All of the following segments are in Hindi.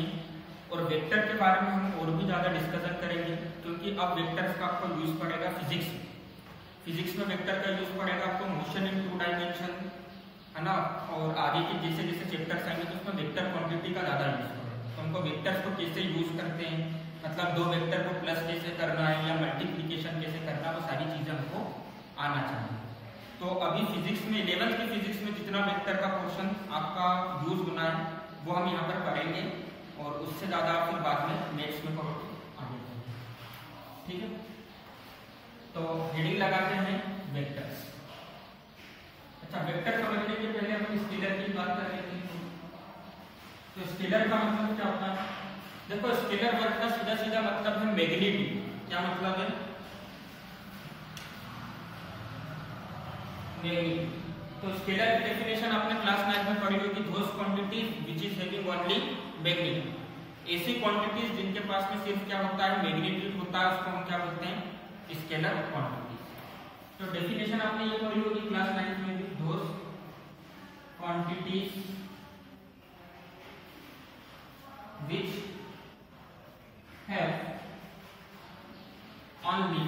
है। और वेक्टर के बारे में हम और भी ज़्यादा डिस्कशन करेंगे, क्योंकि अब वेक्टर्स का आपको यूज पड़ेगा फिजिक्स में वेक्टर का यूज पड़ेगा आपको मोशन इन 2 डायमेंशन, है ना। और आगे के जैसे जैसे चैप्टर्स आएंगे तो उसमें वेक्टर क्वांटिटी का ज़्यादा यूज पड़ेगा। तो हमको वेक्टर्स को कैसे यूज करते हैं, मतलब 2 वेक्टर को प्लस कैसे करना है या मल्टीप्लीकेशन कैसे करना है, वो सारी चीज़ें हमको आना चाहिए। तो अभी फिजिक्स में 11th की फिजिक्स में जितना वेक्टर का पोर्शन आपका यूज होना है वो हम यहाँ पर करेंगे, और उससे ज़्यादा फिर बाद में मैथ्स में करोगे आगे। ठीक है, तो हेडिंग लगाते हैं वेक्टर्स। अच्छा, वेक्टर समझने के पहले हम स्केलर की बात कर रहे थे। तो स्केलर का मतलब क्या होता है? देखो, स्केलर वर्ड का सीधा सीधा मतलब है मैग्नीट्यूड। क्या मतलब है? मैग्नीट्यूड। तो स्केलर की डेफिनेशन आपने क्लास 9 में पढ़ी होगी, those quantities which is having only magnitude. ऐसी क्वांटिटीज जिनके पास में सिर्फ क्या होता है, मैग्नीट्यूड होता है, उसको हम क्या बोलते हैं? Scalar quantities. तो डेफिनेशन आपने ये पढ़ी होगी क्लास 9 में भी, दोस quantities which have only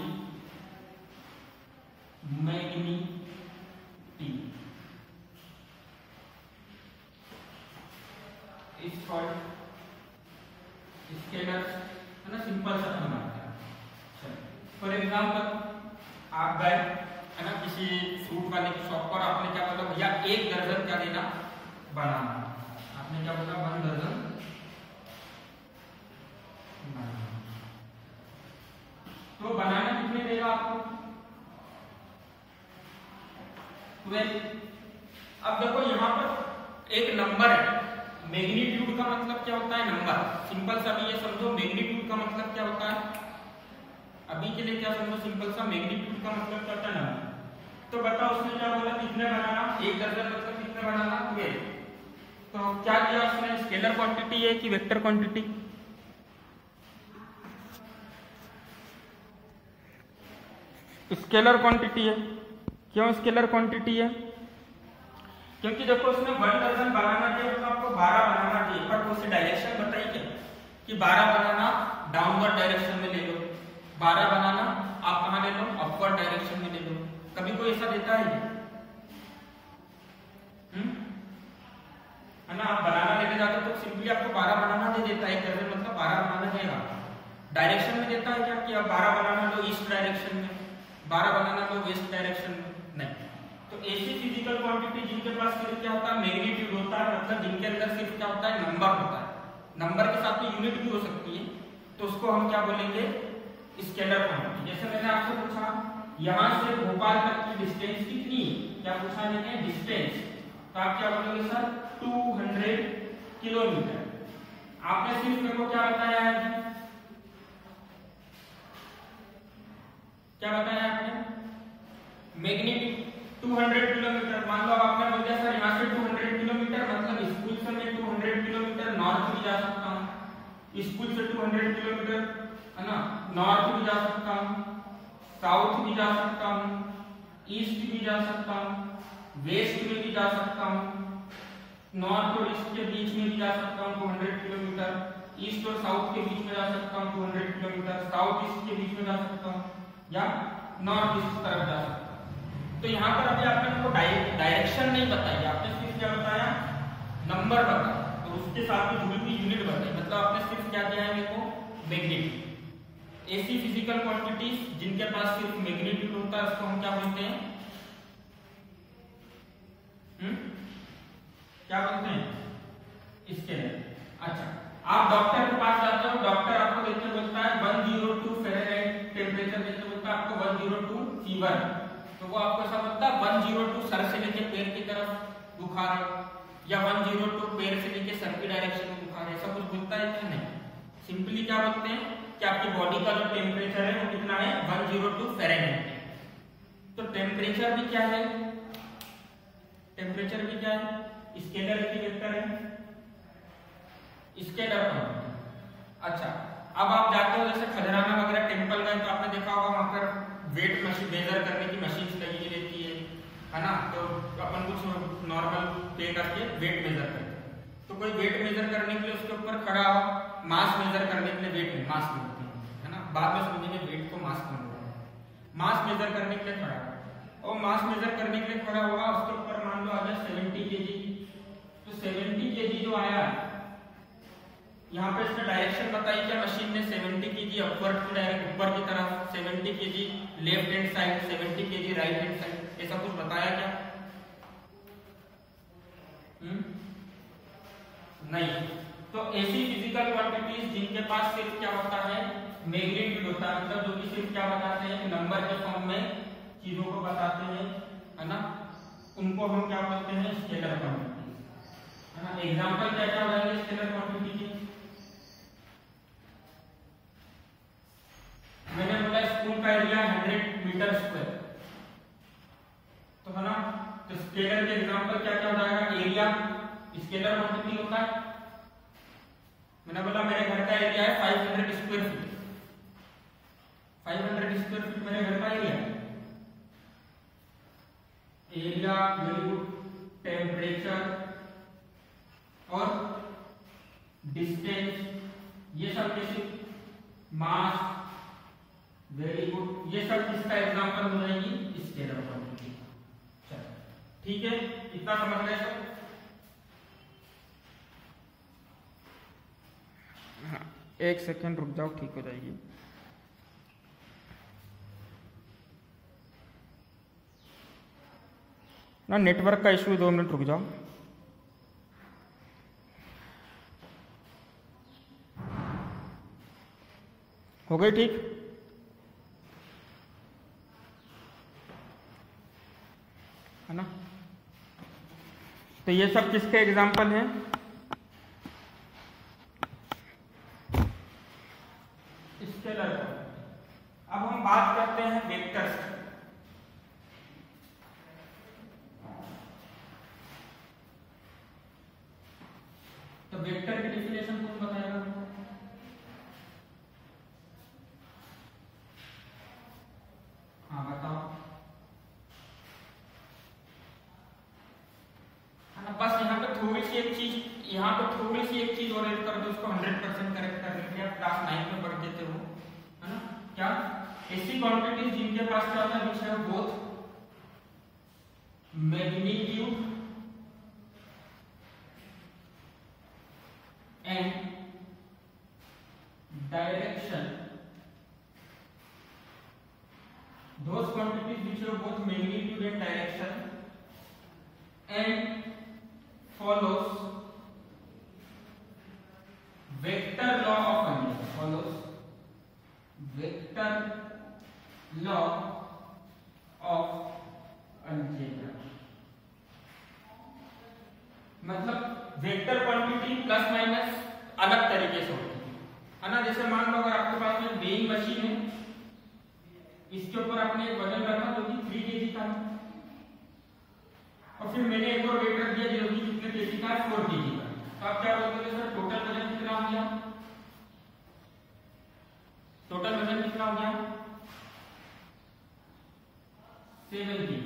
magnitude is called scalars, है ना। सिंपल सा बनाते हैं। फॉर एग्जाम्पल आप गए, है ना, किसी फ्रूट वाले की शॉप पर, आपने क्या बोला, भैया 1 दर्जन क्या देना, बनाना। आपने क्या बोला, 1 दर्जन। तो बनाना कितने देगा आपको? 12। अब देखो यहाँ पर एक नंबर है। मैग्नीट्यूड का मतलब क्या होता है? नंबर। सिंपल सा भी ये समझो, मैग्नीट्यूड का मतलब क्या होता है? अभी के लिए क्या समझो, सिंपल सा, मैग्नीट्यूड का मतलब क्या होता है? नंबर। तो बताओ उसने क्या बोला, कितने बनाना? 1 दर्जन मतलब कितने बनाना? 12। तो क्या किया उसने? स्केलर क्वांटिटी है कि वेक्टर क्वांटिटी? स्केलर क्वांटिटी है। क्यों स्केलर क्वांटिटी है? क्योंकि देखो उसमें 1 दर्जन बनाना चाहिए तो आपको 12 बनाना चाहिए, पर उसे डायरेक्शन बताइए कि 12 बनाना डाउनवर्ड डायरेक्शन में ले लो, 12 बनाना आप कहाँ ले लो, अपवर्ड डायरेक्शन में ले लो। कभी कोई ऐसा देता है ना? आप बनाना लेके जाते हो तो सिंपली आपको 12 बनाना दे देता है, 1 दर्जन मतलब 12 बनाना देगा। डायरेक्शन में देता है क्या कि आप 12 बनाना लो ईस्ट डायरेक्शन में, 12 बनाना लो वेस्ट डायरेक्शन में? नहीं। तो ऐसी फिजिकल क्वांटिटी जिनके पास सिर्फ क्या होता है, मैग्नीट्यूड होता है, मतलब जिनके अंदर सिर्फ क्या होता है, नंबर होता है। नंबर के साथ में यूनिट भी हो सकती है, तो उसको हम क्या बोलेंगे, स्केलर क्वांटिटी। जैसे मैंने आपसे पूछा यहाँ से भोपाल तक की डिस्टेंस कितनी, क्या पूछा मैंने, डिस्टेंस। तो आप क्या बोलोगे सर, 200 किलोमीटर। आपने सिर्फ मेरे को क्या बताया है, क्या बताया आपने, मैग्नीट्यूड 200 किलोमीटर। मान लो आपने बोल दिया सर यहाँ से 200 किलोमीटर, मतलब स्कूल से मैं 200 किलोमीटर नॉर्थ भी जा सकता हूँ, स्कूल से 200 किलोमीटर, है ना, नॉर्थ भी जा सकता हूँ, साउथ भी जा सकता हूँ, ईस्ट भी जा सकता हूँ, वेस्ट में भी जा सकता हूँ, नॉर्थ और ईस्ट के बीच में भी जा सकता हूँ 200 किलोमीटर, ईस्ट और साउथ के बीच में जा सकता हूँ 200 किलोमीटर, साउथ ईस्ट के बीच में जा सकता हूँ, या नॉर्थ ईस्ट तरफ जा सकता हूँ। तो यहाँ पर अभी आपने को डायरेक्शन नहीं बताई, आपने सिर्फ क्या बताया, नंबर बताया, और उसके साथ में जुड़ी हुई यूनिट बताई, मतलब आपने सिर्फ क्या दिया है मेरे को, मैग्नीट्यूड। ऐसी फिजिकल क्वांटिटीज जिनके पास सिर्फ मैग्नीट्यूड होता है उसको हम क्या बोलते हैं, क्या बोलते हैं, स्केलर। अच्छा, आप डॉक्टर के पास जाते हो, डॉक्टर आपको देखते बोलता है 102 फ़ारेनहाइट टेम्परेचर देखते बोलता है आपको 102 फीवर, तो वो आपको ऐसा बोलता है 102 सर से लेके पैर की तरफ बुखार है, या 102 पैर से लेके सर की डायरेक्शन में बुखार है, ऐसा कुछ बोलता है क्या? नहीं। सिंपली क्या बोलते हैं कि आपकी बॉडी का जो टेम्परेचर है वो कितना है, 102 फ़ारेनहाइट। तो टेम्परेचर भी क्या है, टेम्परेचर भी क्या है, स्केलर की वेक्टर है, स्केलर क्वांटिटी। अच्छा, अब आप जाते हो जैसे खजराना वगैरह टेम्पल गए तो आपने देखा होगा वहां पर वेट मशीन मेजर करने की मशीन लगी रहती है ना, तो अपन कुछ नॉर्मल पे करके वेट मेजर करते हैं। तो कोई वेट मेजर करने के लिए उसके ऊपर खड़ा हुआ, मास मेजर करने के लिए वेट में मास बोलते हैं, है ना, बाद में समझेंगे वेट को मास कौन बोलता है। मास मेजर करने के लिए खड़ा हुआ, और मास मेजर करने के लिए खड़ा हुआ, उसके ऊपर मान लो आ गया 70 केजी। तो 70 केजी जो आया, यहाँ पे इसने डायरेक्शन बताई क्या, मशीन ने 70 केजी अपवर्ड की डायरेक्ट ऊपर की तरफ, 70 KG left hand side, 70 KG right hand side, ऐसा कुछ बताया क्या? नहीं। तो ऐसी फिजिकल क्वांटिटीज जिनके पास सिर्फ क्या होता है, मैग्नीट्यूड होता है, मतलब जो कि सिर्फ क्या बताते हैं, नंबर के फॉर्म में चीजों को बताते हैं, है ना, उनको हम क्या बोलते हैं, स्केलर क्वांटिटी, है ना। एग्जांपल क्या क्या हो जाएंगे स्केलर क्वांटिटी के? मैंने बोला स्कूल का एरिया 100 मीटर स्क्वायर, तो है ना, तो स्केलर के एग्जांपल क्या क्या हो जाएगा, एरिया स्केलर क्वांटिटी होता है। मैंने बोला मेरे घर का एरिया है 500 स्क्वायर फीट, 500 स्क्वायर फीट मेरे घर का एरिया है। एरिया, वेरी गुड, टेम्परेचर और डिस्टेंस, ये सब कैसे, मास, वेरी गुड, ये सब किसका एग्जांपल हो जाएगी, स्केलर क्वांटिटी। चलो ठीक है, इतना समझ गए सब? हाँ, एक सेकेंड रुक जाओ, ठीक हो जाएगी। ना नेटवर्क का इशू, 2 मिनट रुक जाओ। हो गई ठीक? है ना, तो ये सब किसके एग्जाम्पल हैं? स्केलर। अब हम बात करते हैं वेक्टर्स की। तो वेक्टर की डेफिनेशन कौन बताएगा? हाँ बताओ। बस यहाँ पे थोड़ी सी एक चीज, यहाँ पे थोड़ी सी एक चीज और ऐड कर दो, उसको 100% करेक्ट कर देंगे। आप क्लास 9 में पढ़ देते हो, है ना, क्या ऐसी क्वांटिटीज जिनके पास क्या होता है, which have both magnitude and direction, those quantities which have both magnitude and direction and follows vector law of algebra, follows vector law of algebra। मतलब वेक्टर क्वांटिटी प्लस माइनस अलग तरीके से होती है ना। जैसे मान लो अगर आपके पास में वेइंग मशीन है, इसके ऊपर आपने एक वजन रखा जो कि 3 केजी का है, और फिर मैंने एक और वेट रख दिया जो कि कितने केजी का है, 4 केजी का। तो आप क्या बोलोगे सर टोटल वजन कितना हो गया, टोटल वजन कितना हो गया, 7 केजी।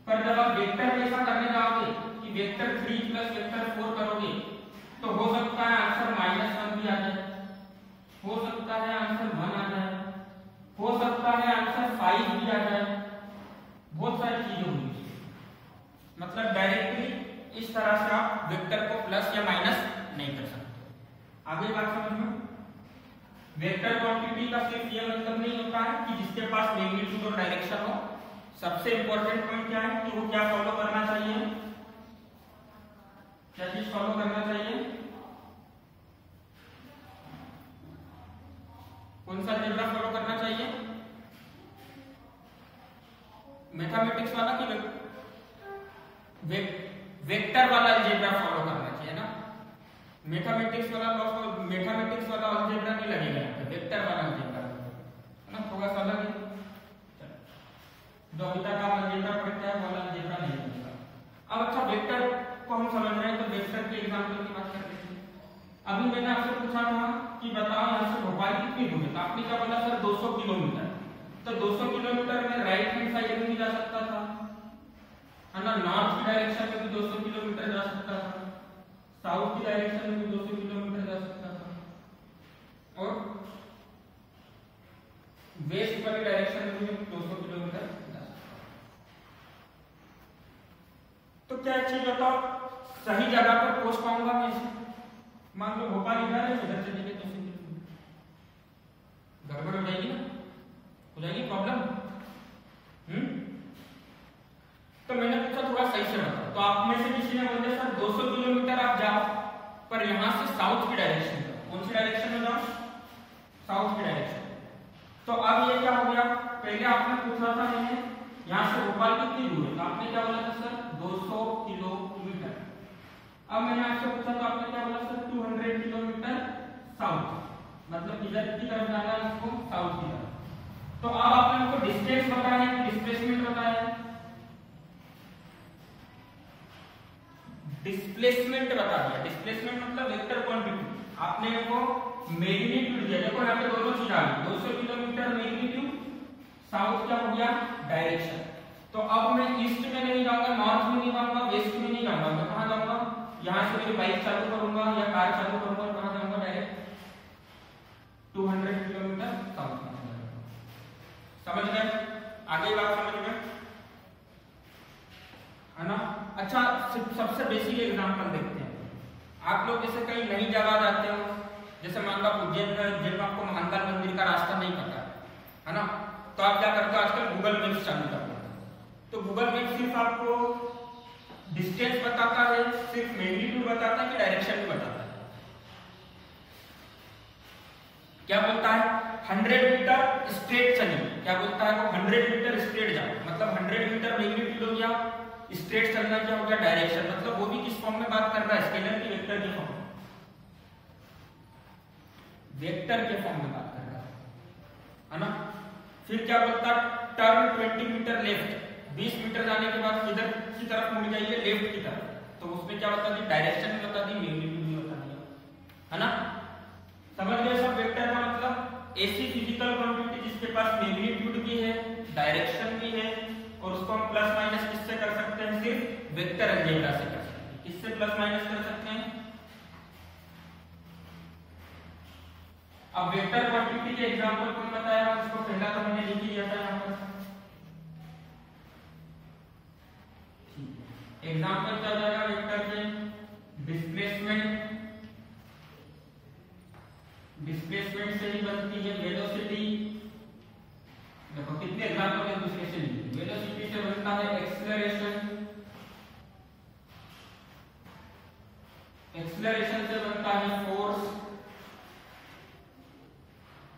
पर जब आप वेक्टर में ऐसा करने जाओगे कि वेक्टर 3 प्लस वेक्टर 4 करोगे, तो हो सकता है आंसर -1 भी आ जाए, हो सकता है आंसर 1 आ जाए, हो सकता है आंसर 5 भी आ जाए, बहुत सारी चीजें होंगी। मतलब डायरेक्टली इस तरह से आप वेक्टर को प्लस या माइनस नहीं कर सकते। आगे बात समझ में? वेक्टर क्वांटिटी का सिर्फ ये मतलब नहीं होता है कि जिसके पास मैग्नीट्यूड और डायरेक्शन हो। सबसे इंपॉर्टेंट पॉइंट क्या है कि वो क्या फॉलो करना चाहिए, क्या चीज फॉलो करना चाहिए, कौन सा अलजेब्रा फॉलो करना चाहिए, मैथमेटिक्स वाला कि वेक्टर वाला अलजेब्रा फॉलो करना चाहिए ना। मैथमेटिक्स वाला मैथमेटिक्स वाला अलजेब्रा नहीं लगेगा यहाँ पे, वेक्टर वाला अलजेब्रा है ना, थोड़ा सा अलग है। जो अभी तक आप अलजेब्रा पढ़ते हैं वाला अलजेब्रा नहीं लगेगा। अब अच्छा वेक्टर को हम समझ रहे हैं, तो वेक्टर के एग्जांपल की बात करते हैं। अभी मैंने आपसे पूछा था कि बताओ यहाँ से भोपाल कितनी दूर है, तो आपने क्या बोला सर 200 किलोमीटर। तो 200 किलोमीटर में राइट हैंड साइड में भी जा सकता था, है ना, नॉर्थ की डायरेक्शन में भी 200 किलोमीटर जा सकता था, साउथ की डायरेक्शन में भी 200 किलोमीटर जा सकता था। भी 200 किलोमीटर जा सकता हूं। तो क्या एक चीज बताओ, सही जगह पर पहुंच पाऊंगा मैं इसे? मान लो भोपाल इधर है, इधर चलेंगे 200 किलोमीटर, गड़बड़ हो जाएगी ना, हो जाएगी प्रॉब्लम। तो मैंने पूछा थोड़ा सही से बताओ, तो आप में से किसी ने बोल दिया सर 200 किलोमीटर आप जाओ, पर यहां से साउथ की डायरेक्शन में, कौन सी डायरेक्शन में जाओ? साउथ की डायरेक्शन। तो अब ये क्या हो गया, पहले आपने पूछा था मैंने यहां से भोपाल कितनी दूर है, तो आपने क्या बोला था सर 200 किलोमीटर। अब मैंने आपसे पूछा तो आपने क्या बोला सर 200 किलोमीटर साउथ, मतलब इधर की तरफ जाना है उसको, साउथ की तरफ। तो अब आपने हमको डिस्टेंस बताया है, डिस्प्लेसमेंट बताया है, डिस्प्लेसमेंट बता दिया। डिस्प्लेसमेंट मतलब वेक्टर क्वांटिटी, आपने को मैग्नीट्यूड दिया। देखो यहाँ पे दोनों चीज आ गई, 200 किलोमीटर मैग्नीट्यूड, साउथ क्या हो गया डायरेक्शन। तो अब मैं ईस्ट में नहीं जाऊंगा, नॉर्थ में नहीं जाऊंगा, वेस्ट में नहीं जाऊंगा, मैं कहां जाऊंगा? यहां से मेरी बाइक चालू करूंगा या कार चालू करूंगा, कहां जाऊंगा? डायरेक्ट 200 किलोमीटर साउथ में। समझ गए? आगे बात समझ में है ना? अच्छा, सबसे बेसिक एग्जांपल देखते हैं। आप लोग जैसे कहीं नई जगह जाते हो, जैसे मान लो उज्जैन में, जिनमें आपको महाकाल मंदिर का रास्ता नहीं पता है ना, तो आप क्या करते हो? आजकल गूगल मैप्स चालू कर देते हो। तो गूगल मैप सिर्फ आपको डिस्टेंस बताता है, सिर्फ मैग्नीट्यूड बताता है कि डायरेक्शन भी बताता है? क्या बोलता है? 100 मीटर स्ट्रेट चलिए। क्या बोलता है वो? 100 मीटर स्ट्रेट जाओ, मतलब 100 मीटर मैग्नीट्यूड हो गया, स्ट्रेट चलना क्या हो गया? डायरेक्शन। मतलब वो भी किस फॉर्म में बात कर रहा है? स्केलर की वेक्टर के फॉर्म में, वेक्टर के फॉर्म में बात कर रहा है ना? फिर क्या बोलता है? टर्न 20 मीटर लेफ्ट, 20 मीटर जाने के बाद किधर की तरफ मुड़ जाइए? लेफ्ट की तरफ। तो उसमें क्या बता दी? डायरेक्शन भी बता दी, मैग्नीट्यूड भी बता दिया, है ना? समझ गए सब? वेक्टर का मतलब ऐसी फिजिकल क्वांटिटी जिसके पास मैग्नीट्यूड भी है, डायरेक्शन भी है, और उसको हम प्लस माइनस किससे कर सकते हैं? सिर्फ वेक्टर अलजेब्रा से कर सकते हैं। किससे प्लस माइनस कर सकते हैं? अब वेक्टर क्वांटिटी के एग्जांपल कौन बताया? उसको पहला तो मैंने लिख ही दिया था यहां पर। एग्जांपल क्या हो जाएगा वेक्टर के? डिस्प्लेसमेंट, डिस्प्लेसमेंट से ही बनती है वेलोसिटी। देखो कितने एग्जांपल एक दूसरे से लिए। वेलोसिटी से बनता है एक्सेलरेशन, एक्सेलरेशन से बनता है फोर्स।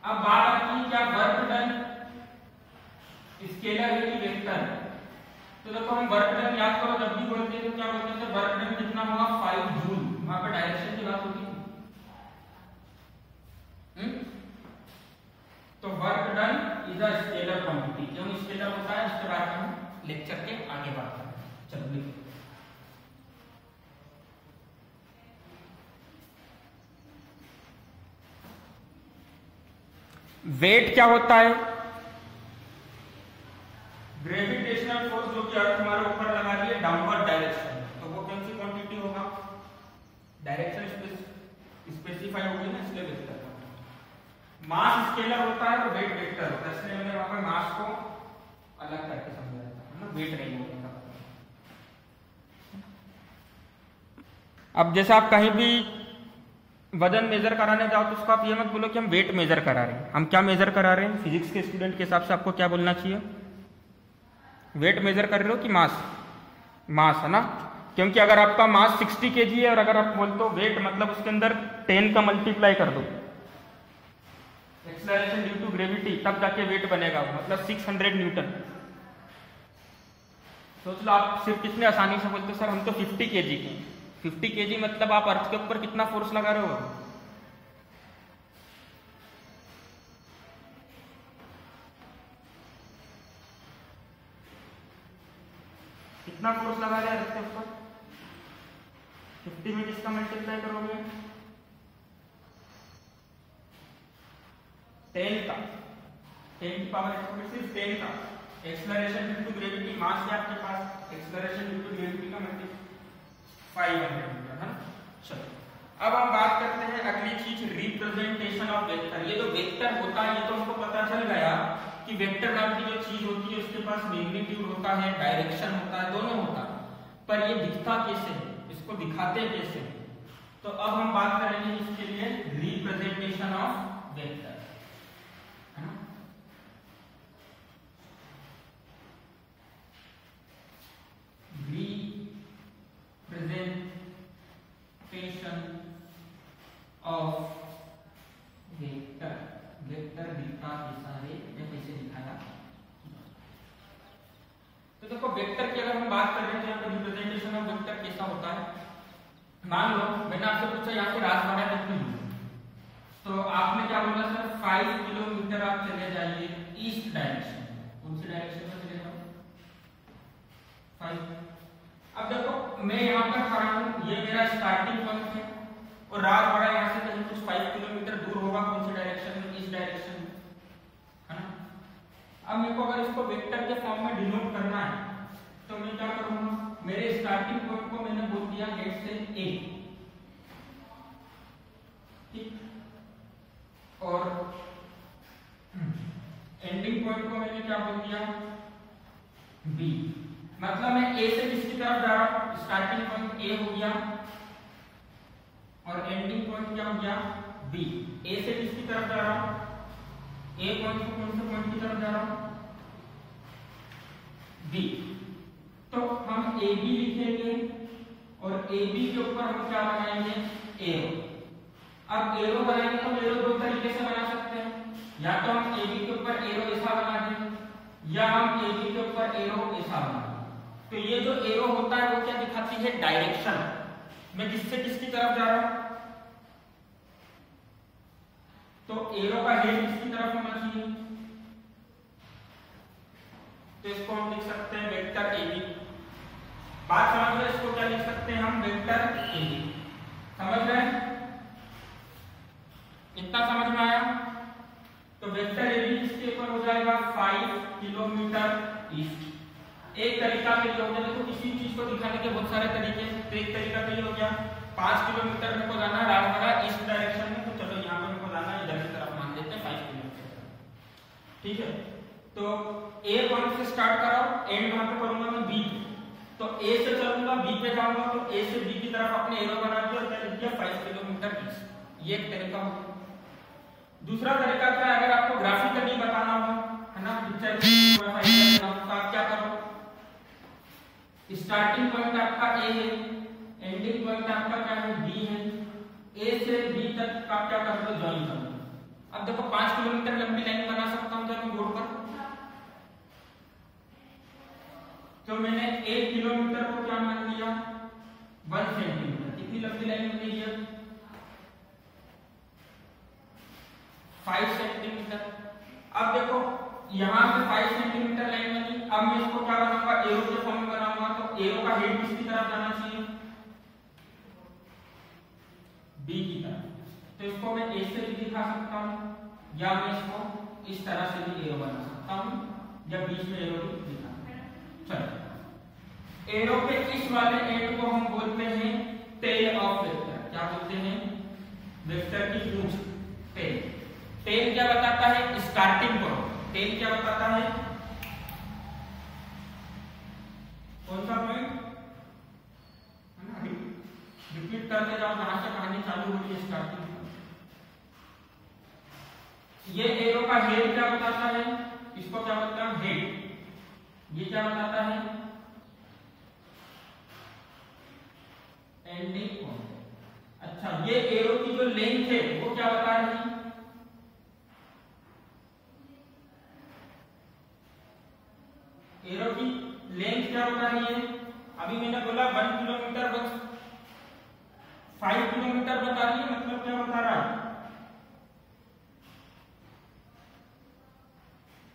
अब बात आती है क्या वर्क डन स्केलर है कि वेक्टर? तो देखो हम वर्क डन याद करो, जब भी बोलते हैं तो क्या बोलते हैं? वर्क डन कितना हुआ? 5 जूल। वहां पर डायरेक्शन की बात होगी। तो work done is a scalar quantity. क्यों स्केलर होता है इसके बारे में हम लेक्चर के आगे बात करेंगे। चलो लिखो। वेट क्या होता है? ग्रेविटेशनल फोर्स जो कि अर्थ हमारे ऊपर लगा रही है डाउनवर्ड डायरेक्शन, तो वो कौन सी क्वांटिटी होगा? डायरेक्शन स्पेसिफाई होगी ना, इसलिए वेक्टर। मास स्केलर होता है तो वेट वेक्टर होता है, इसलिए मैंने वहां पर मास को अलग करके समझाया था ना, वेट नहीं बोलने का। अब जैसे आप कहीं भी वजन मेजर कराने जाओ तो उसको आप ये मत बोलो कि हम वेट मेजर करा रहे हैं। हम क्या मेजर करा रहे हैं? फिजिक्स के स्टूडेंट के हिसाब से आपको क्या बोलना चाहिए? वेट मेजर कर रहे हो कि मास? मास, है ना? क्योंकि अगर आपका मास 60 kg है और अगर आप बोलते हो वेट, मतलब उसके अंदर 10 का मल्टीप्लाई कर दो एक्सेलरेशन ड्यू टू ग्रेविटी, तब जाके वेट बनेगा, मतलब 600 न्यूटन। सोच लो आप सिर्फ कितने आसानी से बोलते सर हम तो 50 kg के। 50 kg मतलब आप अर्थ के ऊपर कितना फोर्स लगा रहे हो? कितना फोर्स लगा रहे हैं अर्थ के ऊपर? 50 में किसका मल्टीप्लाई करोगे? 10 का, 10 की पावर सिर्फ 10 का। एक्सेलरेशन ड्यू टू ग्रेविटी, मास है आपके पास, एक्सेलरेशन ड्यू टू ग्रेविटी का मल्टीप्लाई 500 मीटर, है ना? चलो अब हम बात करते हैं अगली चीज, रिप्रेजेंटेशन ऑफ वेक्टर। ये जो वेक्टर होता है ये तो हमको पता चल गया कि वेक्टर नाम की जो चीज होती है उसके पास मैग्नीट्यूड होता है, डायरेक्शन होता है, दोनों होता है, पर ये दिखता कैसे है, इसको दिखाते कैसे है। तो अब हम बात करेंगे इसके लिए रिप्रेजेंटेशन ऑफ वेक्टर, है ना। रिप्रेजेंटेशन ऑफ वेक्टर, वेक्टर दिखता कैसा है या कैसे दिखाया। तो देखो वेक्टर की अगर हम बात कर रहे हैं तो यहाँ पर रिप्रेजेंटेशन ऑफ वेक्टर कैसा होता है। मान लो मैंने आपसे पूछा यहाँ से राजवाड़ा कितनी दूर, तो आपने क्या बोला सर 5 किलोमीटर आप चले जाइए ईस्ट डायरेक्शन। कौन सी डायरेक्शन में चले जाओ 5। अब देखो मैं यहाँ पर खड़ा हूँ, ये मेरा स्टार्टिंग पॉइंट है और राजवाड़ा यहाँ से कहीं कुछ 5 किलोमीटर दूर होगा, कौन सी डायरेक्शन में, ईस्ट डायरेक्शन में, है ना। अब मेरे को अगर इसको वेक्टर के फॉर्म में डिनोट करना है तो मैं क्या करूंगा, मेरे स्टार्टिंग पॉइंट को मैंने बोल दिया लेट से ए, ठीक, और एंडिंग पॉइंट को मैंने क्या बोल दिया बी। मतलब मैं ए से किसकी तरफ जा रहा हूं, स्टार्टिंग पॉइंट ए हो गया और एंडिंग पॉइंट क्या हो गया बी। ए से किसकी तरफ जा रहा हूं, ए पॉइंट से कौन से पॉइंट की तरफ जा रहा हूं बी। तो हम ए बी लिखेंगे और ए बी के ऊपर हम क्या बनाएंगे एरो। अब एरो बनाएंगे तो एरो दो तरीके से बना सकते हैं, या तो हम ए बी के ऊपर एरो ऐसा बना दें या हम ए बी के ऊपर एरो ऐसा बना दें। तो ये जो एरो होता है वो क्या दिखाती है, डायरेक्शन, मैं किससे किसकी तरफ जा रहा हूं। तो एरो का हेड किसकी तरफ होना चाहिए, तो इसको हम लिख सकते हैं वेक्टर ए बी। बात समझ रहे, इसको क्या लिख सकते हैं हम, वेक्टर ए बी। समझ रहे हैं, इतना समझ में आया। तो वेक्टर ए बी इसके ऊपर हो जाएगा 5 किलोमीटर ईस्ट। एक तरीका के लिए हो गया, देखो किसी चीज को दिखाने के बहुत सारे तरीके, तो एक तरीका के लिए हो गया 5 किलोमीटर मेरे को जाना है राजवाड़ा ईस्ट डायरेक्शन में, तो चलो यहाँ पे मेरे को जाना है इधर की तरफ, मान लेते हैं 5 किलोमीटर, ठीक है। तो ए पॉइंट से स्टार्ट कराओ, एंड वहां पे करूंगा मैं बी, तो ए से चलूंगा बी पे जाऊंगा, तो ए से बी की तरफ अपने एरो बना दिया और क्या लिख दिया 5 किलोमीटर ईस्ट। ये एक तरीका हो। दूसरा तरीका क्या है, अगर आपको ग्राफिकली बताना हो, है ना, पिक्चर तो आप क्या करो, स्टार्टिंग पॉइंट आपका ए है, एंडिंग पॉइंट आपका क्या है बी है, ए से बी तक आप क्या कर लो ज्वाइन कर लो। अब देखो 5 किलोमीटर लंबी लाइन बना सकता हूं जब मैं बोर्ड पर, तो मैंने 1 किलोमीटर को क्या मान लिया 1 सेंटीमीटर। कितनी लंबी लाइन बनेगी अब 5 सेंटीमीटर। अब देखो यहां पे 5 सेंटीमीटर लाइन बनी, अब मैं इसको क्या बनाऊंगा एरो के फॉर्म में बनाऊंगा, तो एरो का हेड किसकी तरफ जाना चाहिए बी की तरफ। तो इसको मैं ए से भी दिखा सकता हूं या मैं इसको इस तरह से भी एरो बना सकता हूं या बीच में एरो भी दिखा। चलो एरो के इस वाले एंड को हम बोलते हैं टेल ऑफ वेक्टर। क्या बोलते हैं, वेक्टर की पूंछ, टेल। टेल क्या बताता है, स्टार्टिंग पॉइंट। टेल क्या बताता है, कौन सा पॉइंट, है ना, रिपीट करते जाओ जहां से कहानी चालू हो रही है, स्टार्टिंग। ये एरो का हेड क्या बताता है, इसको क्या बताता है हेड। ये क्या बताता है एंडिंग पॉइंट। अच्छा ये एरो की जो लेंथ है वो क्या बता रही है, एरो की लेंथ क्या बता रही है। अभी मैंने बोला 1 किलोमीटर बस 5 किलोमीटर बता रही है, मतलब क्या बता रहा है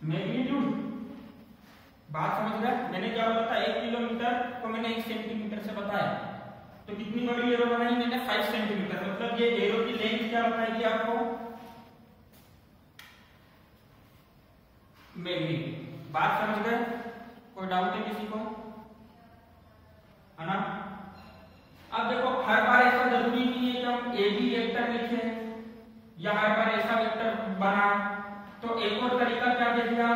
मैग्नीट्यूड। बात समझ रहे, मैंने क्या बोला था 1 किलोमीटर को मैंने 1 सेंटीमीटर से बताया, तो कितनी बड़ी एरो बनाई मैंने 5 सेंटीमीटर। मतलब ये एरो की लेंथ क्या बताएगी आपको मैग्नीट्यूड। बात समझ गए, कोई डाउट है किसी को, है ना। अब देखो हर बार ऐसा जरूरी नहीं है कि हम ए बी वेक्टर लिखें या हर बार ऐसा वेक्टर बना। तो एक और तरीका क्या दे दिया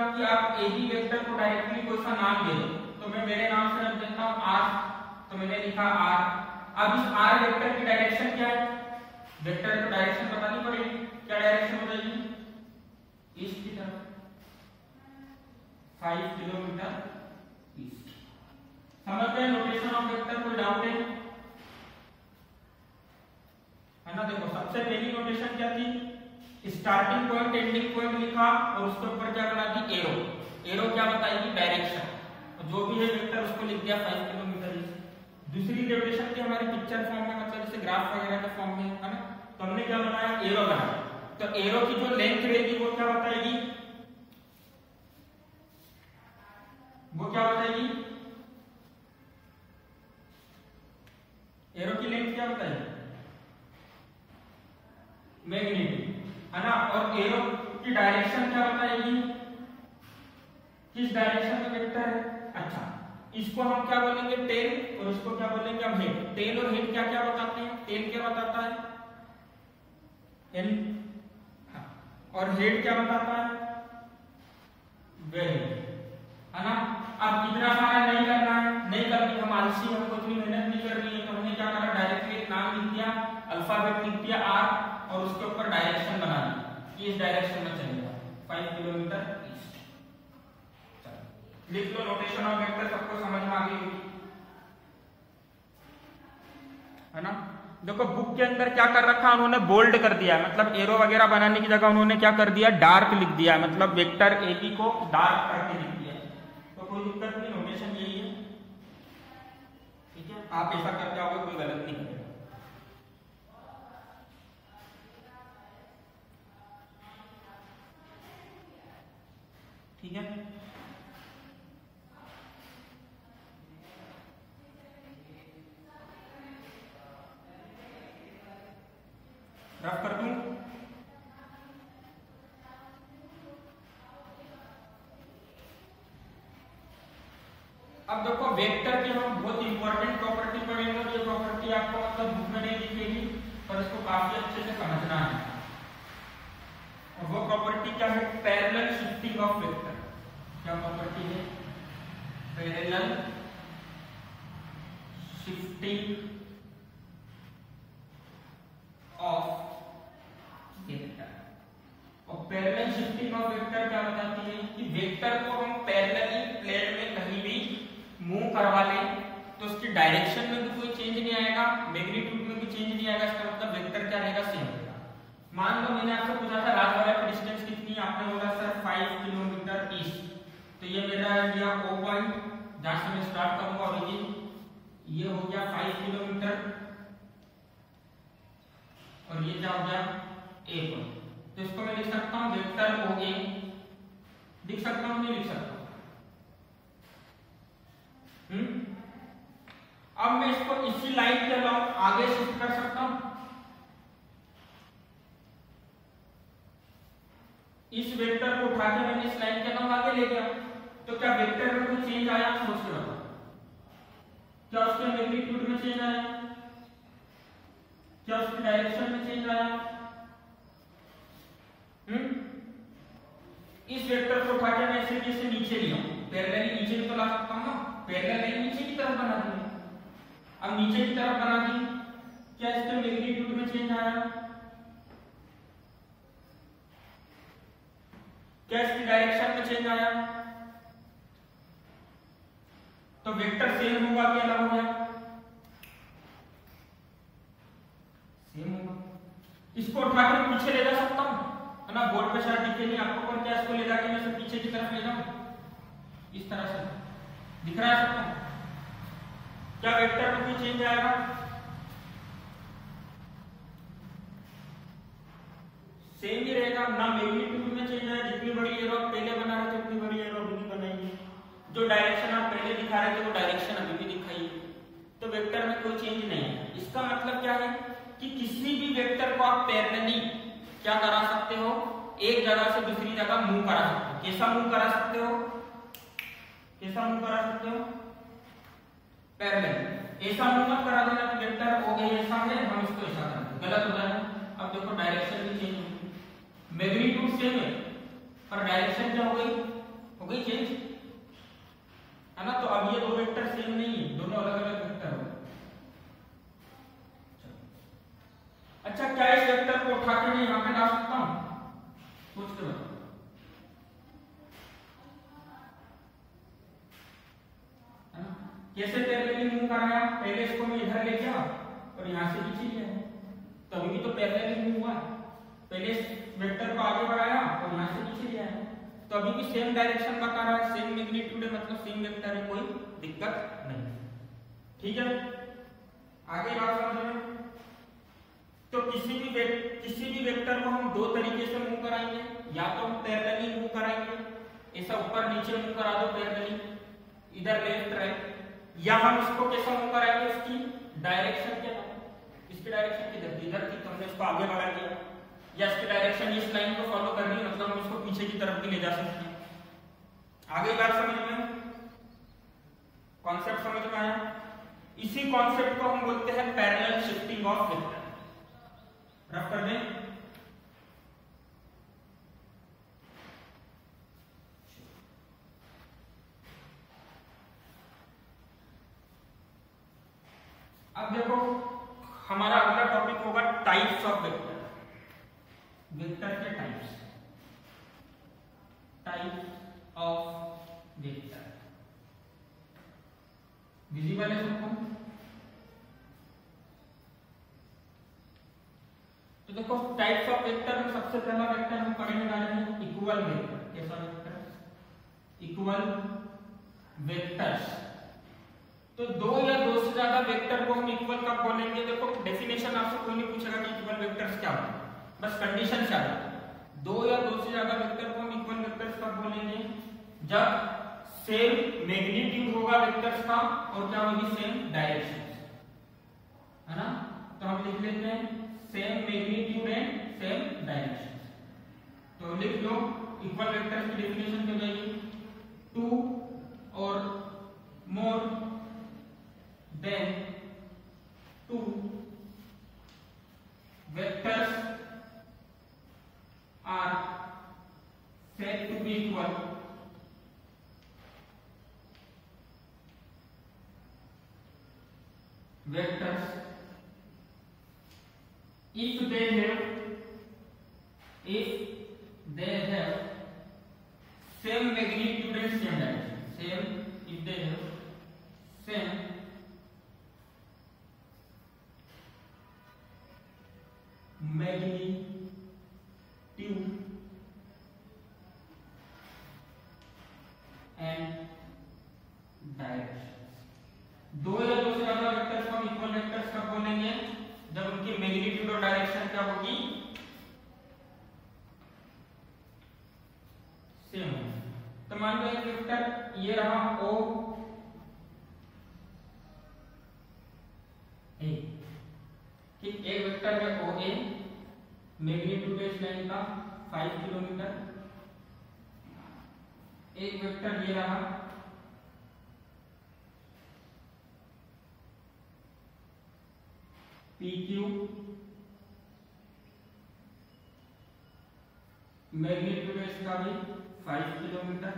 वेक्टर को डायरेक्टली कोई सा नाम दे दो, तो मैं मेरे नाम से रख देता हूं r, तो मैंने लिखा r। अब इस r वेक्टर की डायरेक्शन क्या है, वेक्टर को डायरेक्शन बतानी पड़ेगी, क्या डायरेक्शन हो जाएगी, ईस्ट की तरफ, 5 किलोमीटर ईस्ट। समझ गए नोटेशन ऑफ वेक्टर, कोई डाउट है ना? देखो सबसे पहली नोटेशन क्या थी, स्टार्टिंग पॉइंट एंडिंग पॉइंट लिखा और उसके ऊपर क्या बना दी, एरो। एरो क्या बताएगी, डायरेक्शन, जो भी है वेक्टर उसको लिख दिया 5 किलोमीटर ईस्ट। दूसरी नोटेशन थी हमारी पिक्चर फॉर्म में, मतलब जैसे ग्राफ वगैरह के फॉर्म में, है ना? तो हमने क्या बनाया, एरो बनाया। तो एरो की जो लेंथ रहेगी वो क्या बताएगी, वो क्या बताएगी, एरो की लेंथ क्या बताएगी, मैग्नीट्यूड, है ना? और एरो की डायरेक्शन क्या बताएगी, किस डायरेक्शन में वेक्टर है। अच्छा, इसको हम क्या बोलेंगे, टेल, और इसको क्या बोलेंगे हम, हेड। टेल और हेड क्या क्या बताते हैं, टेल क्या बताता है, एन, और हेड क्या बताता है, वेरी, है ना? अब इतना सारा नहीं करना है, नहीं करनी, हम आलसी, हमको इतनी मेहनत नहीं करनी है, तो हमने क्या करा, डायरेक्टली एक नाम लिख दिया, अल्फाबेट लिख दिया r, और उसके ऊपर डायरेक्शन बना दी कि इस डायरेक्शन में चलेगा 5 किलोमीटर ईस्ट। लिख लो नोटेशन ऑफ वेक्टर, सबको समझ में आ गई होगी, है ना? देखो बुक के अंदर क्या कर रखा उन्होंने, बोल्ड कर दिया, मतलब एरो वगैरह बनाने की जगह उन्होंने क्या कर दिया, डार्क लिख दिया, मतलब वेक्टर ए बी को डार्क करके लिख दिया। तो कोई दिक्कत नहीं, नोटेशन यही है, ठीक है? आप ऐसा करके आओगे, कोई गलत नहीं करेगा। ठीक है, रफ कर दूं, अब देखो वेक्टर की हम बहुत इंपॉर्टेंट प्रॉपर्टी पढ़ेंगे, ये प्रॉपर्टी आपको मतलब बुक में नहीं दिखेगी, पर इसको काफी अच्छे से समझना है। और वो प्रॉपर्टी क्या है, पैरेलल शिफ्टिंग ऑफ वेक्टर। क्या प्रॉपर्टी है, पैरेलल शिफ्टिंग ऑफ वेक्टर। और पैरेलल शिफ्टिंग ऑफ वेक्टर क्या बताती है कि वेक्टर को हम पैरेलली प्लेन में कहीं भी मूव करवा लें तो उसकी डायरेक्शन में भी कोई चेंज नहीं आएगा, मैग्नीट्यूड में भी चेंज नहीं आएगा, इसका मतलब वेक्टर क्या रहेगा, सेम रहेगा। मान लो मैंने आपसे पूछा था राजवाड़ा की डिस्टेंस कितनी है, आपने बोला सर 5 किलोमीटर ईस्ट, तो ये मेरा इंडिया ओ पॉइंट जहां से मैं स्टार्ट करूंगा ओरिजिन, ये हो गया 5 किलोमीटर, और ये क्या हो गया, ए पॉइंट। तो इसको मैं लिख सकता हूं वेक्टर ओ ए, लिख सकता हूं, नहीं लिख सकता? अब मैं इसको इसी लाइन के अलावा आगे शिफ्ट कर सकता हूं, इस वेक्टर को उठा के मैंने इस लाइन के अलावा आगे ले गया, तो क्या वेक्टर में कोई चेंज आया, सोच के बताओ, क्या उसके मैग्नीट्यूड में चेंज आया, क्या उसकी डायरेक्शन में चेंज आया? इस वेक्टर को उठा के मैं इसे नीचे लिया, पैरेलली नीचे भी तो ला सकता हूं ना, पैरेलल लाइन नीचे की तरफ बना दी, अब नीचे की तरफ बना दी, क्या इसके मैग्नीट्यूड में चेंज आया, क्या इसकी डायरेक्शन में चेंज आया? तो वेक्टर सेम होगा कि अलग हो गया, सेम होगा। इसको उठा के पीछे ले जा सकता हूं, है ना? बोर्ड पे शायद दिखे नहीं आपको, पर क्या इसको ले जाके मैं इसे पीछे की तरफ ले जाऊं, इस तरह से दिख रहा है सबको? क्या वेक्टर में कोई चेंज आएगा? सेम ही रहेगा ना, मैग्नीट्यूड में चेंज आएगा, जितनी बड़ी एरो आप पहले बना रहे थे उतनी बड़ी एरो अभी भी बनाइए, जो डायरेक्शन आप पहले दिखा रहे थे वो डायरेक्शन अभी भी दिखाइए, तो वेक्टर में कोई चेंज नहीं है। इसका मतलब क्या है कि किसी भी वेक्टर को आप पैरेलली क्या करा सकते हो, एक जगह से दूसरी जगह मूव करा सकते हो। कैसा मूव करा सकते हो, कैसा मूव करा सकते हो, पैरेलल। ऐसा मूव मत करा देना कि वेक्टर हो गया ऐसा है हम इसको ऐसा करें, गलत हो जाएगा। अब देखो डायरेक्शन भी चेंज होगी, मैग्नीट्यूड सेम है पर डायरेक्शन क्या हो गई चेंज, है ना। तो अब ये दो वेक्टर सेम नहीं है, दोनों अलग अलग वेक्टर हो। अच्छा, क्या इस वेक्टर को उठा के मैं यहाँ पे ला सकता हूँ? सोच के बताओ। कैसे पैरेलली मूव कराया? पहले इसको मैं इधर ले गया और यहाँ से पीछे लिया, तभी भी तो पैरेलली मूव हुआ। पहले इस वेक्टर को आगे बढ़ाया और यहाँ से पीछे लिया है, तो अभी भी सेम डायरेक्शन बता रहा है, सेम मैग्नीट्यूड है, मतलब सेम वेक्टर है, कोई दिक्कत नहीं। ठीक है, आगे बात समझ में। तो किसी भी वेक्टर को हम दो तरीके से मूव कराएंगे, या तो हम पैरेलली मूव कराएंगे, ऐसा ऊपर नीचे मूव करा दो पैरेलली, इधर लेफ्ट राइट, या हम इसको कैसा मूव कराएंगे, उसकी डायरेक्शन क्या है, इसकी डायरेक्शन किधर थी तो हमने इसको आगे बढ़ा दिया, या इसकी डायरेक्शन इस लाइन को फॉलो कर रही है, मतलब हम इसको पीछे की तरफ भी ले जा सकते हैं। आगे बात समझ में, कॉन्सेप्ट समझ में आया? इसी कॉन्सेप्ट को हम बोलते हैं parallel shifting of vector. Rough कर दें। अब देखो, हमारा अगला टॉपिक होगा टाइप्स ऑफ वेक्टर। वेक्टर के types, types of vector. Visible है सबको? तो देखो, टाइप्स ऑफ वेक्टर में सबसे पहला वेक्टर हम पढ़ने वाले हैं इक्वल वेक्टर। कैसा वेक्टर? Equal vectors. तो दो या दो से ज्यादा वेक्टर को हम इक्वल कब बोलेंगे? देखो, डेफिनेशन आपसे कोई नहीं पूछेगा कि इक्वल वेक्टर्स क्या होते हैं, बस कंडीशन क्या है। दो या दो से ज्यादा वेक्टर को हम इक्वल वेक्टर्स कब बोलेंगे? जब सेम मैग्नीट्यूड होगा वेक्टर्स का और क्या होगी? सेम डायरेक्शन, है ना। तो हम लिख लेते हैं same magnitude and same direction. तो लिख लो, इक्वल वेक्टर्स की डेफिनेशन क्या जाएगी? टू और more than two vectors are said to be equal vectors if they have same magnitude and same direction. If they have same magnitude and direction। दो या दो से ज्यादा वेक्टर्स को हम इक्वल वेक्टर्स कब बोलेंगे? जब उनकी मैग्नीट्यूड और डायरेक्शन क्या होगी? सेम होगी। तो मान लो एक वेक्टर ये रहा O A, ठीक, एक वेक्टर है OA, मैग्नीट्यूड इस लाइन का 5 किलोमीटर। एक वेक्टर ये रहा PQ, मैग्नीट्यूड इसका भी 5 किलोमीटर,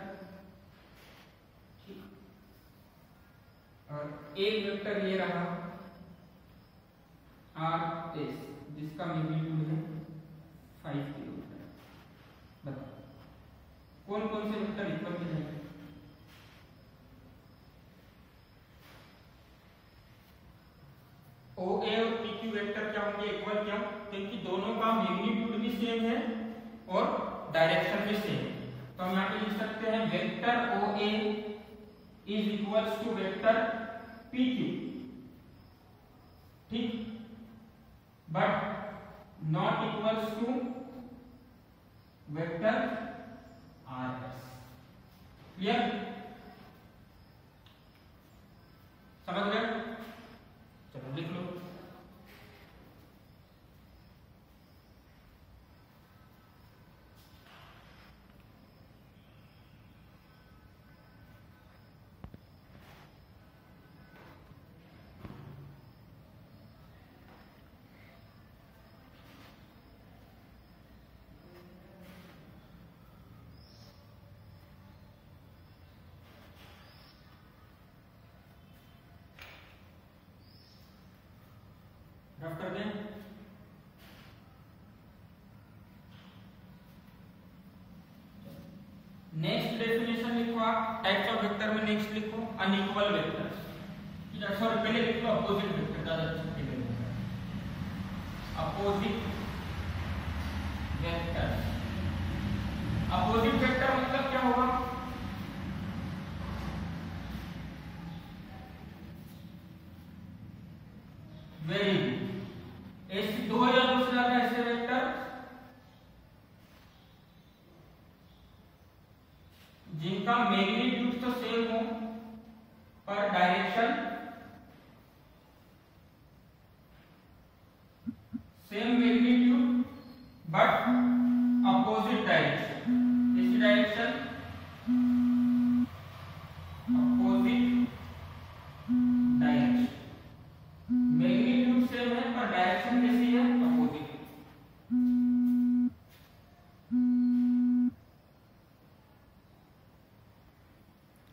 और एक वेक्टर ये रहा RS, जिसका मैग्नीट्यूड है 5 किलोमीटर। बताओ कौन कौन से वेक्टर इक्वल के जाएंगे? OA और PQ वेक्टर क्या होंगे? इक्वल। क्यों? क्योंकि दोनों का मैग्नीट्यूड भी सेम है और डायरेक्शन भी सेम है। तो हम यहाँ पे लिख सकते हैं vector OA is equals to vector PQ, ठीक, but not equals to vector RS। Clear? समझ गए? चलो लिख लो। नेक्स्ट डेफिनेशन लिखो आप टाइप्स ऑफ वेक्टर में। नेक्स्ट लिखो अनइक्वल वेक्टर्स। सॉरी पहले लिख लो अपोजिट वेक्टर, ज्यादा अच्छा लगेगा। Opposite vector. अपोजिट वेक्टर मतलब क्या होगा? Very good. ऐसे दो या दो से ज्यादा ऐसे वेक्टर जिनका मैग्नीट्यूड तो सेम हो पर direction same magnitude but opposite direction. इस direction opposite direction, magnitude same है पर डायरेक्शन कैसी है? अपोजिट।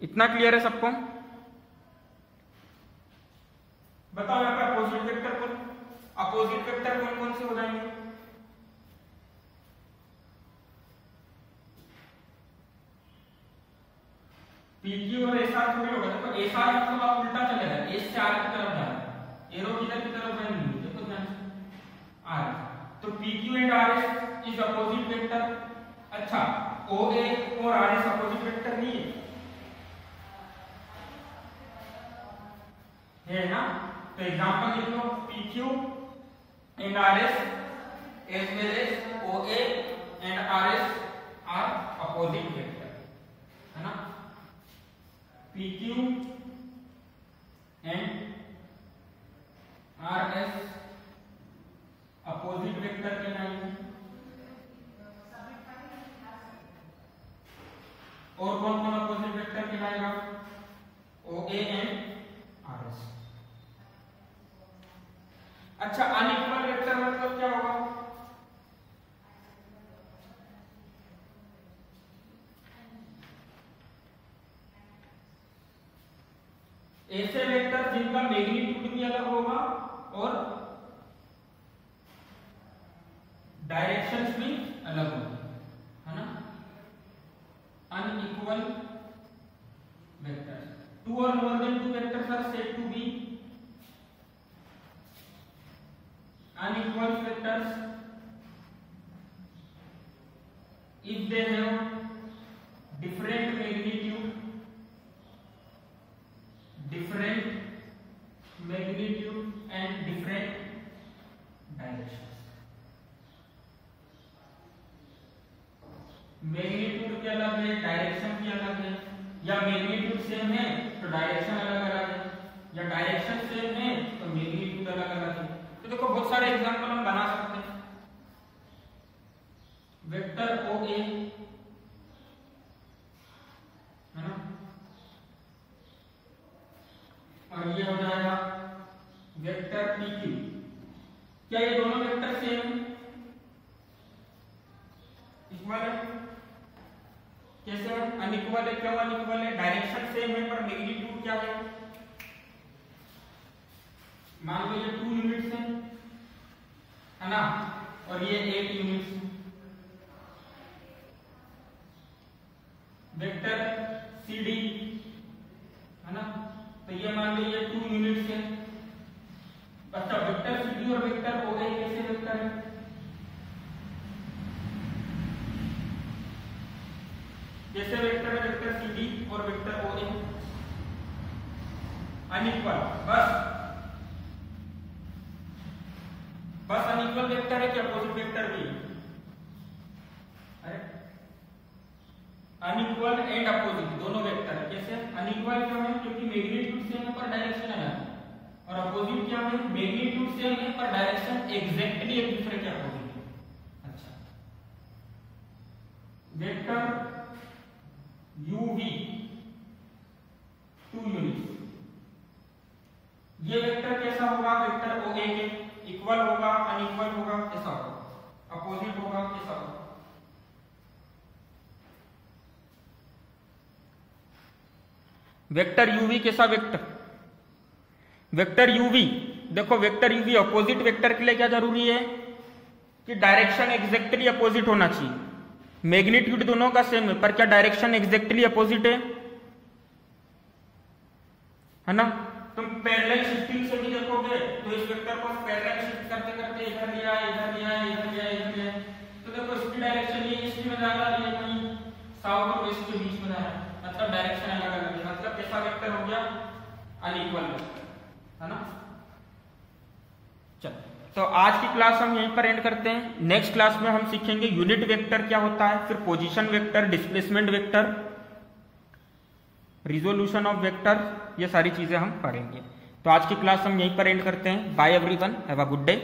इतना क्लियर है सबको? बताओ यहाँ पे अपोजिट वेक्टर कौन कौन से हो जाएंगे? पीक्यू और एसआर थोड़ी होगा। देखो एसआर मतलब आप उल्टा चलेगा, एस से आर की तरफ जा रहा है, एरो किधर की तरफ जाएंगे? देखो ध्यान से आर। तो PQ and RS is opposite vector. अच्छा ओए और आरएस अपोजिट वेक्टर नहीं है ना? तो एग्जांपल लिख लो PQ and RS as well as OA and RS are opposite vector, है ना? PQ and RS opposite vector कहलाएंगे। और कौन कौन अपोजिट वेक्टर कहलाएगा? OA and RS। अच्छा अनइक्वल वेक्टर मतलब क्या होगा? ऐसे वेक्टर जिनका मैग्नीट्यूड भी अलग होगा और डायरेक्शंस भी अलग होंगे, है ना? Unequal vectors. टू और more than two vectors are said to be unequal vectors if they have different magnitude and different directions। Magnitude भी अलग है, डायरेक्शन भी अलग है, या मैग्नीट्यूड सेम है तो डायरेक्शन अलग अलग है, या डायरेक्शन सेम है तो मैग्नीट्यूड अलग अलग है। तो देखो बहुत सारे एग्जांपल हम बना सकते हैं। वेक्टर ओ ए, है ना, और ये हो जाएगा वेक्टर पी क्यू। क्या ये दोनों वेक्टर सेम है? इक्वल है? कैसे है? अनइक्वल है। क्यों अनइक्वल है? डायरेक्शन सेम है पर मैग्नीट्यूड क्या है? मान लो ये 2 यूनिट्स है ना, और ये 8 यूनिट्स है। वेक्टर सी डी, है ना, तो ये मान लो ये 2 यूनिट्स है। अच्छा वेक्टर सी डी और वेक्टर ओ ए कैसे वेक्टर है? कैसे वेक्टर है? वेक्टर सी डी और वेक्टर ओ ए अनइक्वल। बस अनइक्वल वेक्टर है कि अपोजिट वेक्टर भी? अरे अनइक्वल एंड अपोजिट दोनों वेक्टर है। कैसे अनइक्वल? क्यों है? क्योंकि मैग्नीट्यूड सेम है पर डायरेक्शन अलग है। और अपोजिट क्या है? मैग्नीट्यूड सेम है पर डायरेक्शन एग्जैक्टली एक दूसरे के अपोजिट है। अच्छा वेक्टर UV 2 यूनिट्स, ये वेक्टर कैसा होगा? वेक्टर OA के इक्वल होगा, अनइक्वल होगा, कैसा होगा? अपोजिट होगा, कैसा होगा? वेक्टर UV कैसा वेक्टर? वेक्टर UV, देखो वेक्टर UV अपोजिट वेक्टर के लिए क्या जरूरी है? कि डायरेक्शन एग्जैक्टली अपोजिट होना चाहिए। मैग्नीट्यूड दोनों का सेम है, पर क्या डायरेक्शन एग्जैक्टली अपोजिट है ना। तुम पैरेलल शिफ्टिंग से भी देखोगे तो इस वेक्टर को पैरेलल शिफ्ट करते करते इधर लिया इधर लिया इधर लिया इधर लिया, तो देखो इसकी डायरेक्शन ये ईस्ट में जा रहा है, ये कहीं साउथ और वेस्ट के बीच में जा रहा है, मतलब डायरेक्शन अलग अलग है, मतलब कैसा वेक्टर हो गया, अनइक्वल वेक्टर, है ना। चल, तो आज की क्लास हम यहीं पर एंड करते हैं। नेक्स्ट क्लास में हम सीखेंगे यूनिट वेक्टर क्या होता है, फिर position vector, displacement vector, resolution of vector, ये सारी चीजें हम पढ़ेंगे। तो आज की क्लास हम यहीं पर एंड करते हैं। Bye everyone, have a good day.